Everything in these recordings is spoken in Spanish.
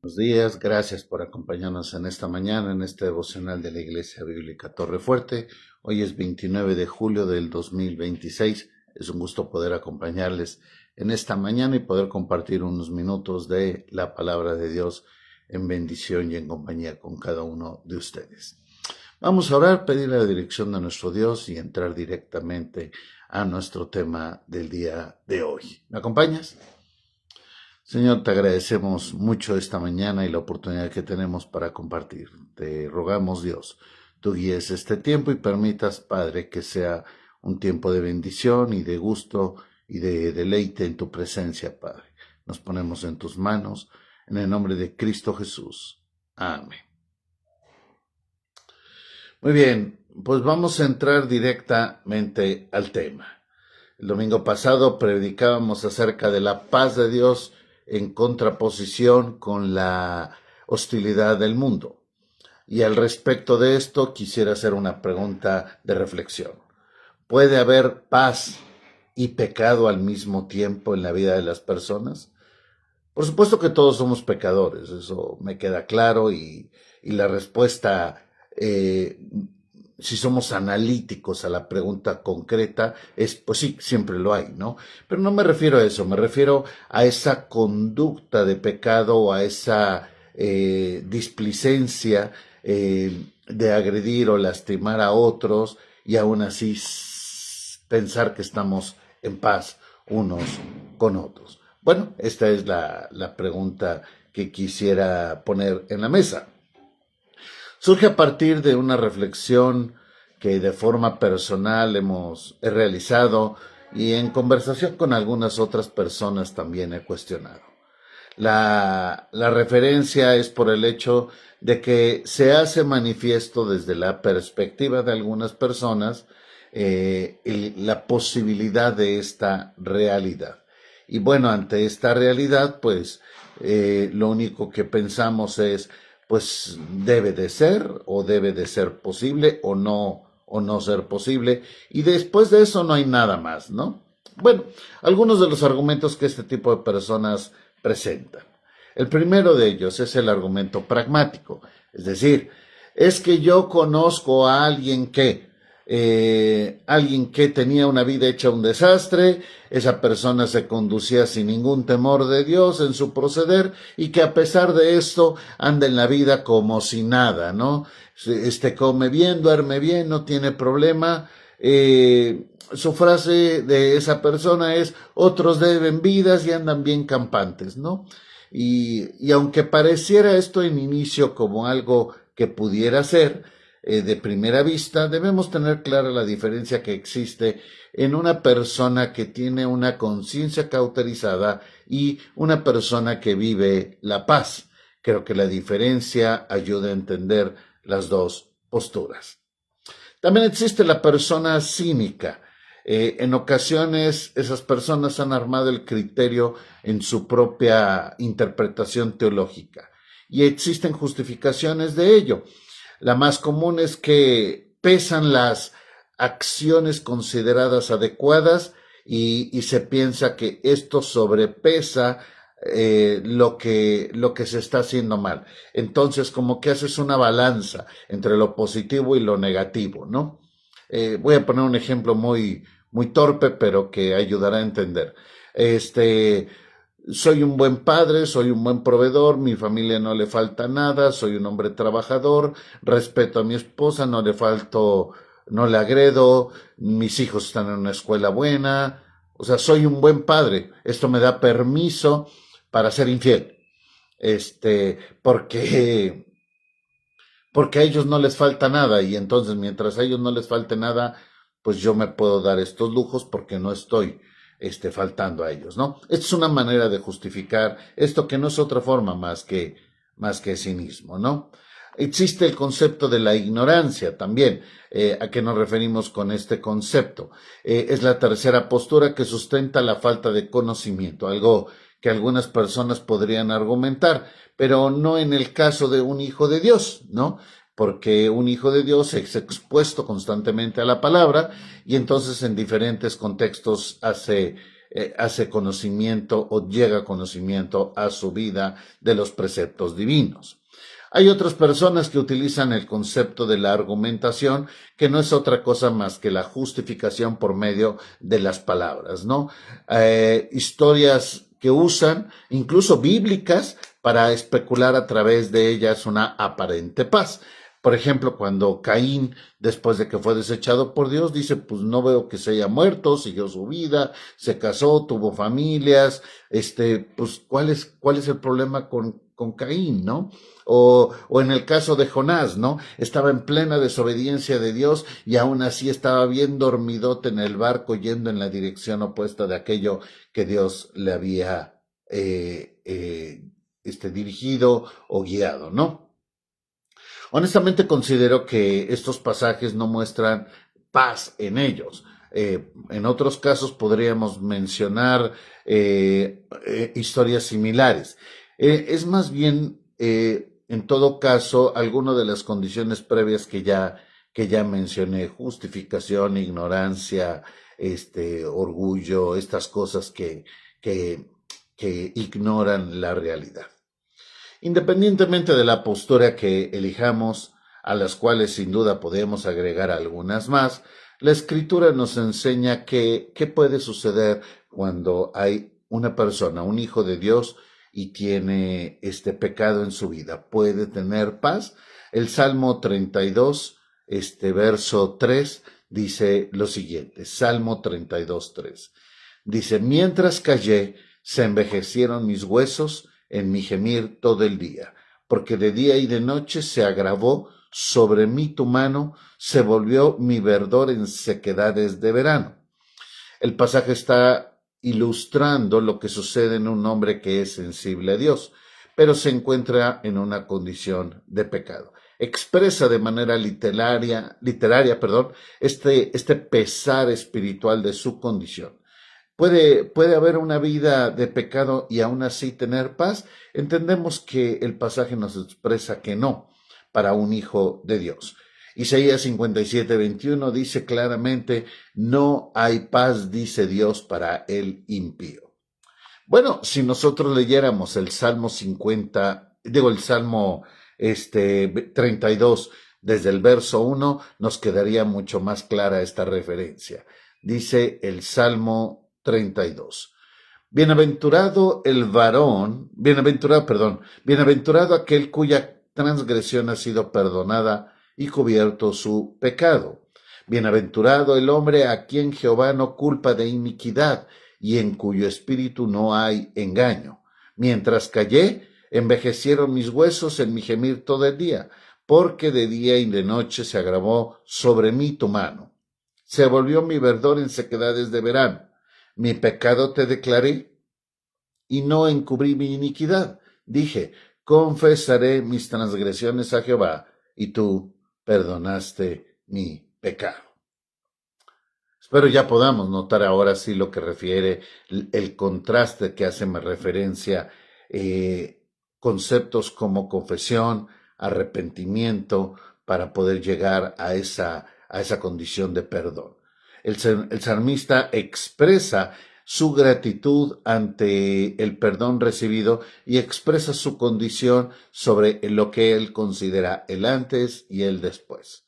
Buenos días, gracias por acompañarnos en esta mañana, en este devocional de la Iglesia Bíblica Torre Fuerte. Hoy es 29 de julio del 2026. Es un gusto poder acompañarles en esta mañana y poder compartir unos minutos de la palabra de Dios en bendición y en compañía con cada uno de ustedes. Vamos a orar, pedir la dirección de nuestro Dios y entrar directamente a nuestro tema del día de hoy. ¿Me acompañas? Señor, te agradecemos mucho esta mañana y la oportunidad que tenemos para compartir. Te rogamos, Dios, tú guíes este tiempo y permitas, Padre, que sea un tiempo de bendición y de gusto y de deleite en tu presencia, Padre. Nos ponemos en tus manos, en el nombre de Cristo Jesús. Amén. Muy bien, pues vamos a entrar directamente al tema. El domingo pasado predicábamos acerca de la paz de Dios en contraposición con la hostilidad del mundo. Y al respecto de esto quisiera hacer una pregunta de reflexión. ¿Puede haber paz y pecado al mismo tiempo en la vida de las personas? Por supuesto que todos somos pecadores, eso me queda claro y la respuesta, si somos analíticos a la pregunta concreta, es pues sí, siempre lo hay, ¿no? Pero no me refiero a eso, me refiero a esa conducta de pecado o a esa displicencia de agredir o lastimar a otros y aún así pensar que estamos en paz unos con otros. Bueno, esta es la pregunta que quisiera poner en la mesa. Surge a partir de una reflexión que de forma personal he realizado y en conversación con algunas otras personas también he cuestionado. La referencia es por el hecho de que se hace manifiesto desde la perspectiva de algunas personas la posibilidad de esta realidad. Y bueno, ante esta realidad, pues lo único que pensamos es, pues debe de ser posible o no ser posible. Y después de eso no hay nada más, ¿no? Bueno, algunos de los argumentos que este tipo de personas presentan. El primero de ellos es el argumento pragmático, es decir, es que yo conozco a alguien que tenía una vida hecha un desastre, esa persona se conducía sin ningún temor de Dios en su proceder y que a pesar de esto anda en la vida como si nada, ¿no? Come bien, duerme bien, no tiene problema. Su frase de esa persona es: otros deben vidas y andan bien campantes, ¿no? Y aunque pareciera esto en inicio como algo que pudiera ser, de primera vista, debemos tener clara la diferencia que existe en una persona que tiene una conciencia cauterizada y una persona que vive la paz. Creo que la diferencia ayuda a entender las dos posturas. También existe la persona cínica. En ocasiones esas personas han armado el criterio en su propia interpretación teológica y existen justificaciones de ello. La más común es que pesan las acciones consideradas adecuadas y se piensa que esto sobrepesa lo que se está haciendo mal. Entonces, como que haces una balanza entre lo positivo y lo negativo, ¿no? Voy a poner un ejemplo muy torpe, pero que ayudará a entender. Soy un buen padre, soy un buen proveedor, mi familia no le falta nada, soy un hombre trabajador, respeto a mi esposa, no le agredo, mis hijos están en una escuela buena, o sea, soy un buen padre. Esto me da permiso para ser infiel. Porque a ellos no les falta nada y entonces mientras a ellos no les falte nada, pues yo me puedo dar estos lujos porque no estoy faltando a ellos, ¿no? Esta es una manera de justificar esto que no es otra forma más que cinismo, ¿no? Existe el concepto de la ignorancia también. ¿A qué nos referimos con este concepto? Es la tercera postura que sustenta la falta de conocimiento, algo que algunas personas podrían argumentar, pero no en el caso de un hijo de Dios, ¿no? Porque un hijo de Dios es expuesto constantemente a la palabra y entonces en diferentes contextos hace hace conocimiento o llega conocimiento a su vida de los preceptos divinos. Hay otras personas que utilizan el concepto de la argumentación, que no es otra cosa más que la justificación por medio de las palabras, ¿no? Historias que usan, incluso bíblicas, para especular a través de ellas una aparente paz. Por ejemplo, cuando Caín, después de que fue desechado por Dios, dice, pues no veo que se haya muerto, siguió su vida, se casó, tuvo familias, pues ¿cuál es el problema con Caín, no? O en el caso de Jonás, ¿no? Estaba en plena desobediencia de Dios y aún así estaba bien dormidote en el barco yendo en la dirección opuesta de aquello que Dios le había dirigido o guiado, ¿no? Honestamente considero que estos pasajes no muestran paz en ellos. En otros casos podríamos mencionar historias similares. Es más bien, en todo caso, alguna de las condiciones previas que ya mencioné: justificación, ignorancia, orgullo, estas cosas que ignoran la realidad. Independientemente de la postura que elijamos, a las cuales sin duda podemos agregar algunas más, la Escritura nos enseña qué puede suceder cuando hay una persona, un hijo de Dios, y tiene este pecado en su vida. ¿Puede tener paz? El Salmo 32, verso 3, dice lo siguiente. Salmo 32, 3. Dice: mientras callé, se envejecieron mis huesos en mi gemir todo el día, porque de día y de noche se agravó sobre mí tu mano, se volvió mi verdor en sequedades de verano. El pasaje está ilustrando lo que sucede en un hombre que es sensible a Dios, pero se encuentra en una condición de pecado. Expresa de manera literaria, este pesar espiritual de su condición. ¿Puede haber una vida de pecado y aún así tener paz? Entendemos que el pasaje nos expresa que no, para un hijo de Dios. Isaías 57, 21 dice claramente: no hay paz, dice Dios, para el impío. Bueno, si nosotros leyéramos el Salmo 32, desde el verso 1, nos quedaría mucho más clara esta referencia. Dice el Salmo 32. Bienaventurado aquel cuya transgresión ha sido perdonada y cubierto su pecado. Bienaventurado el hombre a quien Jehová no culpa de iniquidad y en cuyo espíritu no hay engaño. Mientras callé, envejecieron mis huesos en mi gemir todo el día, porque de día y de noche se agravó sobre mí tu mano. Se volvió mi verdor en sequedades de verano. Mi pecado te declaré y no encubrí mi iniquidad. Dije: confesaré mis transgresiones a Jehová, y tú perdonaste mi pecado. Espero ya podamos notar ahora sí lo que refiere el contraste que hace referencia, conceptos como confesión, arrepentimiento, para poder llegar a esa condición de perdón. El salmista expresa su gratitud ante el perdón recibido y expresa su condición sobre lo que él considera el antes y el después.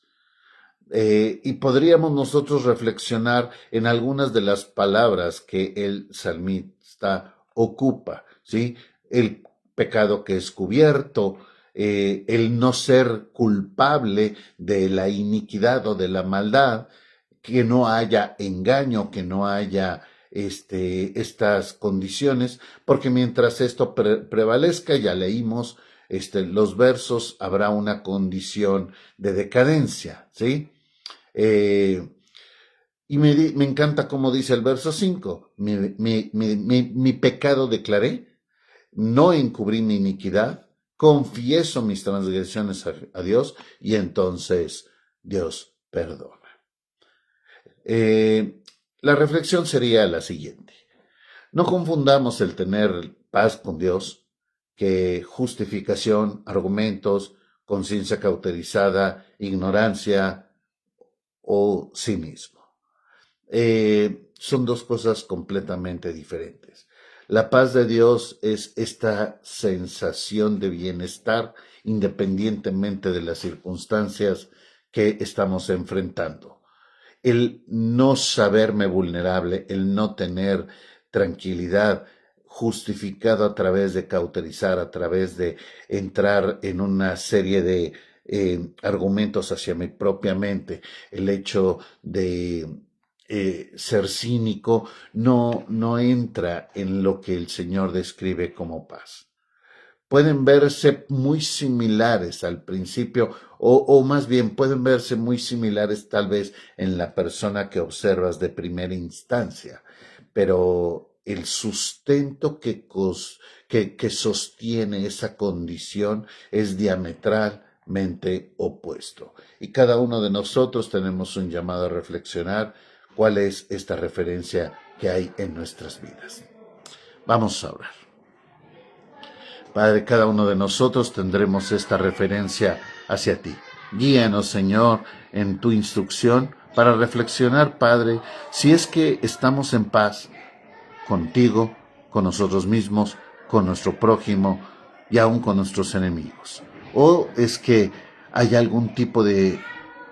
Y podríamos nosotros reflexionar en algunas de las palabras que el salmista ocupa, ¿sí? El pecado que es cubierto, el no ser culpable de la iniquidad o de la maldad, que no haya engaño, que no haya estas condiciones, porque mientras esto prevalezca, ya leímos los versos, habrá una condición de decadencia, ¿sí? Y me encanta como dice el verso 5, mi pecado declaré, no encubrí mi iniquidad, confieso mis transgresiones a Dios, y entonces Dios perdona. La reflexión sería la siguiente: no confundamos el tener paz con Dios, que justificación, argumentos, conciencia cauterizada, ignorancia o cinismo. son dos cosas completamente diferentes. La paz de Dios es esta sensación de bienestar independientemente de las circunstancias que estamos enfrentando. El no saberme vulnerable, el no tener tranquilidad justificado a través de cauterizar, a través de entrar en una serie de argumentos hacia mi propia mente, el hecho de ser cínico no entra en lo que el Señor describe como paz. Pueden verse muy similares al principio, o más bien pueden verse muy similares tal vez en la persona que observas de primera instancia, pero el sustento que sostiene esa condición es diametralmente opuesto. Y cada uno de nosotros tenemos un llamado a reflexionar cuál es esta referencia que hay en nuestras vidas. Vamos a orar. Padre, cada uno de nosotros tendremos esta referencia hacia ti. Guíanos, Señor, en tu instrucción para reflexionar, Padre, si es que estamos en paz contigo, con nosotros mismos, con nuestro prójimo y aún con nuestros enemigos. O es que hay algún tipo de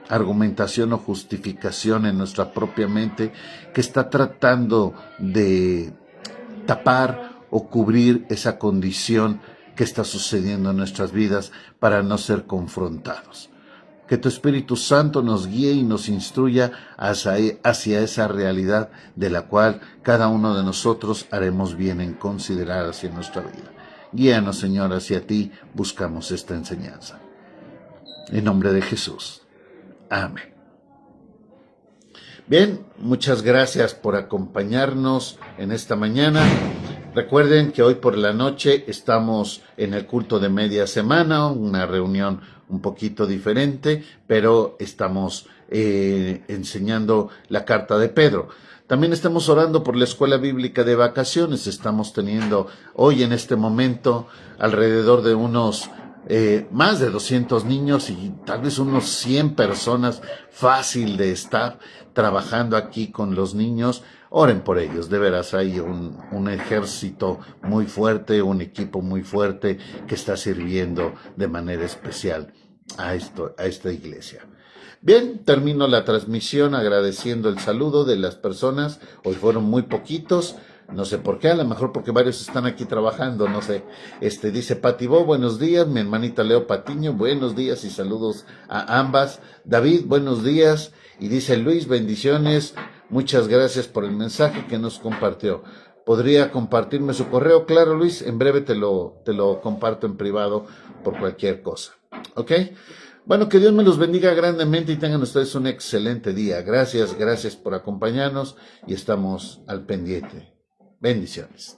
argumentación o justificación en nuestra propia mente que está tratando de tapar o cubrir esa condición que está sucediendo en nuestras vidas para no ser confrontados. Que tu Espíritu Santo nos guíe y nos instruya hacia esa realidad de la cual cada uno de nosotros haremos bien en considerar hacia nuestra vida. Guíanos, Señor, hacia ti, buscamos esta enseñanza. En nombre de Jesús. Amén. Bien, muchas gracias por acompañarnos en esta mañana. Recuerden que hoy por la noche estamos en el culto de media semana, una reunión un poquito diferente, pero estamos enseñando la carta de Pedro. También estamos orando por la escuela bíblica de vacaciones. Estamos teniendo hoy en este momento alrededor de unos más de 200 niños y tal vez unos 100 personas, fácil de estar trabajando aquí con los niños. Oren por ellos, de veras hay un ejército muy fuerte, un equipo muy fuerte que está sirviendo de manera especial a esta iglesia. Bien, termino la transmisión agradeciendo el saludo de las personas. Hoy fueron muy poquitos. No sé por qué, a lo mejor porque varios están aquí trabajando, no sé. Dice Pati Bo, buenos días. Mi hermanita Leo Patiño, buenos días y saludos a ambas. David, buenos días. Y dice Luis, bendiciones. Muchas gracias por el mensaje que nos compartió. ¿Podría compartirme su correo? Claro, Luis, en breve te lo comparto en privado por cualquier cosa. ¿Ok? Bueno, que Dios me los bendiga grandemente y tengan ustedes un excelente día. Gracias por acompañarnos y estamos al pendiente. Bendiciones.